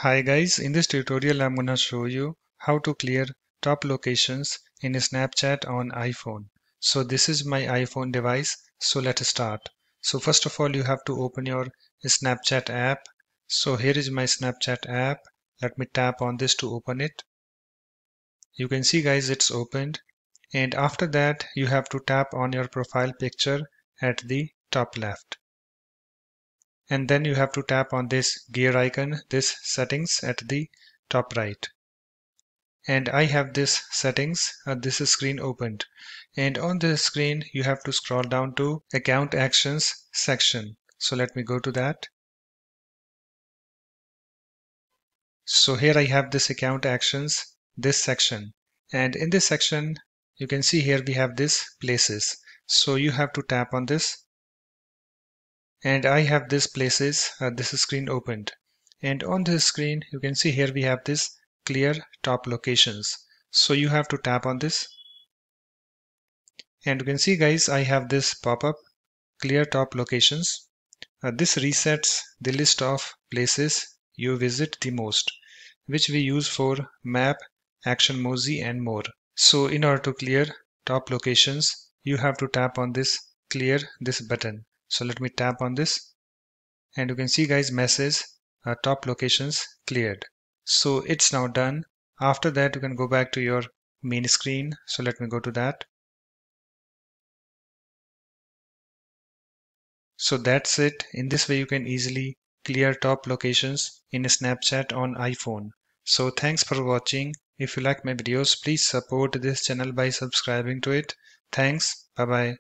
Hi guys, in this tutorial I'm gonna show you how to clear top locations in Snapchat on iPhone. So this is my iPhone device, so let's start. So first of all you have to open your Snapchat app. So here is my Snapchat app. Let me tap on this to open it. You can see guys it's opened, and after that you have to tap on your profile picture at the top left. And then you have to tap on this gear icon, this settings at the top right. And I have this settings, this screen opened. And on this screen you have to scroll down to account actions section. So let me go to that. So here I have this account actions, this section. And in this section you can see here we have this places. So you have to tap on this. And I have this places, this screen opened. And on this screen you can see here we have this clear top locations. So you have to tap on this. And you can see guys I have this pop-up clear top locations. This resets the list of places you visit the most, which we use for map, Actionmoji and more. So in order to clear top locations you have to tap on this clear this button. So let me tap on this, and you can see guys message top locations cleared. So it's now done. After that you can go back to your main screen. So let me go to that. So that's it. In this way you can easily clear top locations in Snapchat on iPhone. So thanks for watching. If you like my videos, please support this channel by subscribing to it. Thanks. Bye bye.